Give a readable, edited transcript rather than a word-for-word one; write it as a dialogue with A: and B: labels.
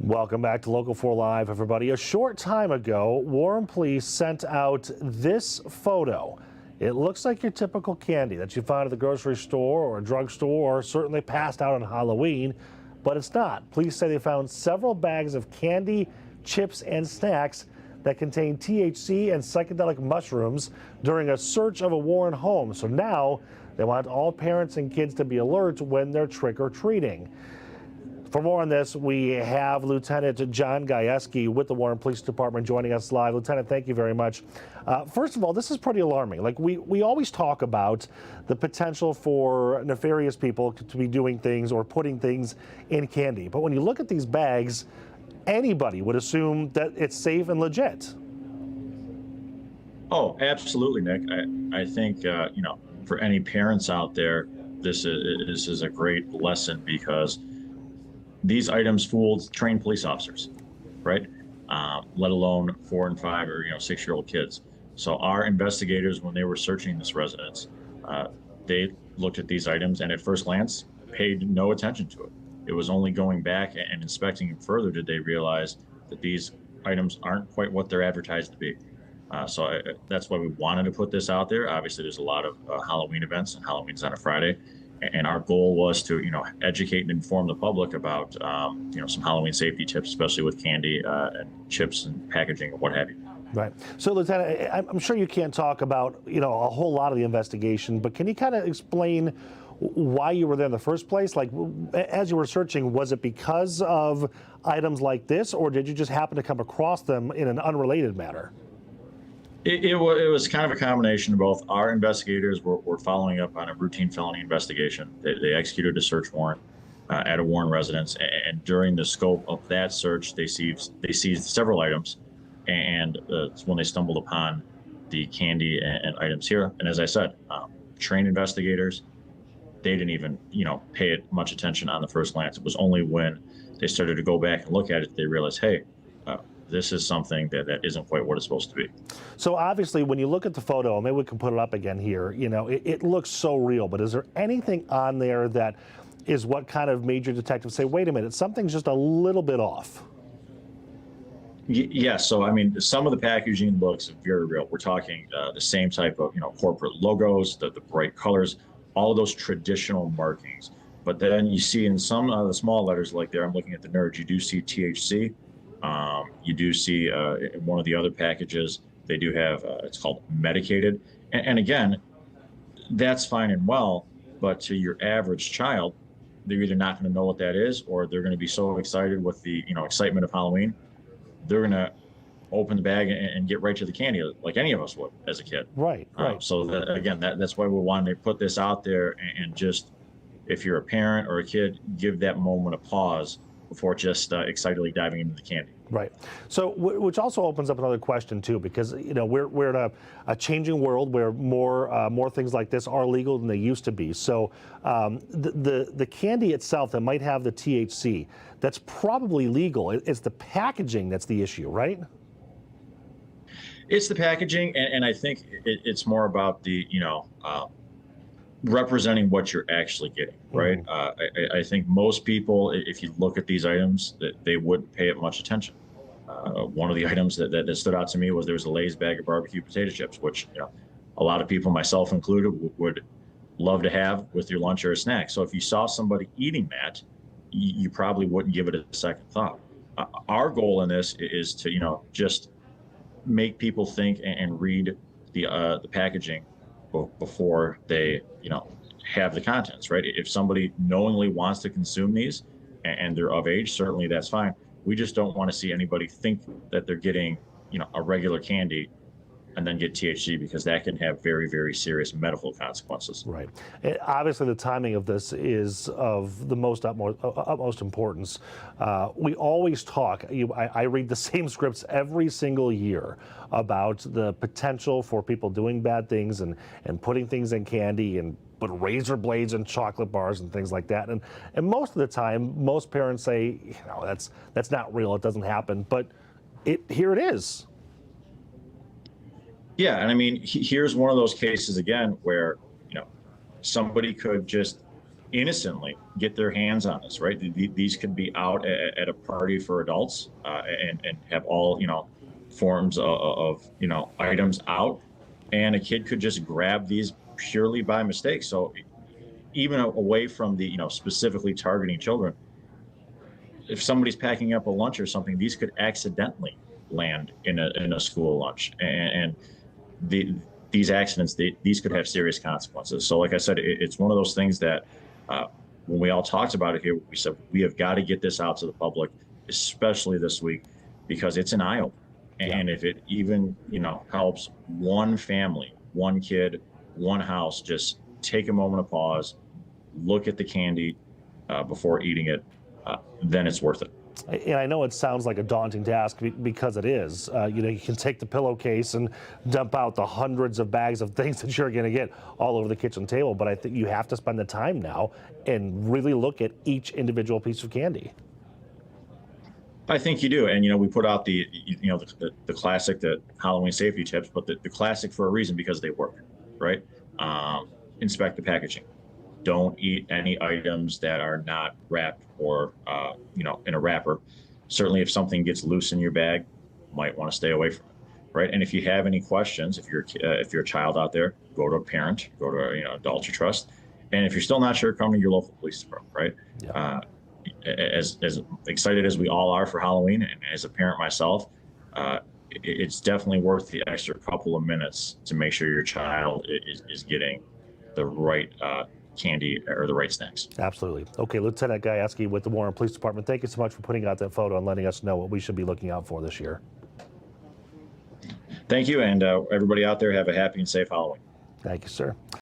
A: Welcome back to Local 4 Live, everybody. A short time ago, Warren Police sent out this photo. It looks like your typical candy that you find at the grocery store or a drugstore, or certainly passed out on Halloween, but it's not. Police say they found several bags of candy, chips, and snacks that contain THC and psychedelic mushrooms during a search of a Warren home. So now they want all parents and kids to be alert when they're trick-or-treating. For more on this, we have Lieutenant John Gajewski with the Warren Police Department joining us live. Lieutenant, thank you very much. First of all, this is pretty alarming. Like we always talk about the potential for nefarious people to be doing things or putting things in candy. But when you look at these bags, anybody would assume that it's safe and legit.
B: Oh, absolutely, Nick. I think, for any parents out there, this is a great lesson because these items fooled trained police officers, right? Let alone 4 and 5 or 6-year-old kids. So our investigators, when they were searching this residence, they looked at these items and at first glance paid no attention to it. It was only going back and inspecting them further did they realize that these items aren't quite what they're advertised to be. So that's why we wanted to put this out there. Obviously, there's a lot of Halloween events, and Halloween's on a Friday. And our goal was to, educate and inform the public about, some Halloween safety tips, especially with candy and chips and packaging and what have you.
A: Right. So, Lieutenant, I'm sure you can't talk about, a whole lot of the investigation, but can you kind of explain why you were there in the first place? Like, as you were searching, was it because of items like this, or did you just happen to come across them in an unrelated manner?
B: It was kind of a combination of both. Our investigators were following up on a routine felony investigation. They executed a search warrant at a Warren residence, and during the scope of that search, they seized several items, and it's when they stumbled upon the candy and items here. And as I said, trained investigators, they didn't even pay it much attention on the first glance. It was only when they started to go back and look at it they realized, hey, this is something that isn't quite what it's supposed to be.
A: So obviously, when you look at the photo, maybe we can put it up again here, it looks so real, but is there anything on there that is what kind of made your detective say, wait a minute, something's just a little bit off?
B: Yes. So, some of the packaging looks very real. We're talking the same type of, corporate logos, the bright colors, all of those traditional markings. But then you see in some of the small letters like there, I'm looking at the nerds, you do see THC. You do see in one of the other packages, they do have, it's called medicated. And again, that's fine and well, but to your average child, they're either not going to know what that is, or they're going to be so excited with the, excitement of Halloween, they're going to open the bag and get right to the candy like any of us would as a kid.
A: Right.
B: So that's why we wanted to put this out there and just, if you're a parent or a kid, give that moment a pause before just excitedly diving into the candy.
A: Right. So, which also opens up another question too, because we're in a changing world where more things like this are legal than they used to be. So, the candy itself that might have the THC, that's probably legal. It's the packaging that's the issue, right?
B: It's the packaging, and I think it's more about the representing what you're actually getting, right? I think most people, if you look at these items, that they wouldn't pay it much attention. One of the items that stood out to me was there was a Lay's bag of barbecue potato chips, which a lot of people, myself included, would love to have with your lunch or a snack. So if you saw somebody eating that, you probably wouldn't give it a second thought. Our goal in this is to just make people think and read the packaging before they have the contents, right? If somebody knowingly wants to consume these and they're of age, certainly that's fine. We just don't want to see anybody think that they're getting a regular candy and then get THC, because that can have very, very serious medical consequences.
A: Right. And obviously, the timing of this is of the utmost importance. We always talk, I read the same scripts every single year about the potential for people doing bad things and putting things in candy and put razor blades in chocolate bars and things like that. And most of the time, most parents say, that's not real, it doesn't happen. But here it is.
B: Yeah, and here's one of those cases again where somebody could just innocently get their hands on this, right? These could be out at a party for adults, and have all, forms of, items out, and a kid could just grab these purely by mistake. So even away from the, specifically targeting children, if somebody's packing up a lunch or something, these could accidentally land in a school lunch, and these accidents, these could have serious consequences. So, like I said, it's one of those things that, when we all talked about it here, we said we have got to get this out to the public, especially this week, because it's an eye opener. And if it even, helps one family, one kid, one house, just take a moment of pause, look at the candy before eating it, then it's worth it.
A: And I know it sounds like a daunting task because it is. You can take the pillowcase and dump out the hundreds of bags of things that you're going to get all over the kitchen table. But I think you have to spend the time now and really look at each individual piece of candy.
B: I think you do. And, we put out the classic, the Halloween safety tips, but the classic for a reason, because they work, right? Inspect the packaging. Don't eat any items that are not wrapped or, in a wrapper. Certainly, if something gets loose in your bag, you might want to stay away from it, right? And if you have any questions, if you're a child out there, go to a parent, go to adult you trust, and if you're still not sure, come to your local police department, right? Yeah. As excited as we all are for Halloween, and as a parent myself, it's definitely worth the extra couple of minutes to make sure your child is getting the right candy or the right snacks.
A: Absolutely. Okay, Lieutenant Gajewski with the Warren Police Department, thank you so much for putting out that photo and letting us know what we should be looking out for this year.
B: Thank you, and everybody out there, have a happy and safe Halloween.
A: Thank you, sir.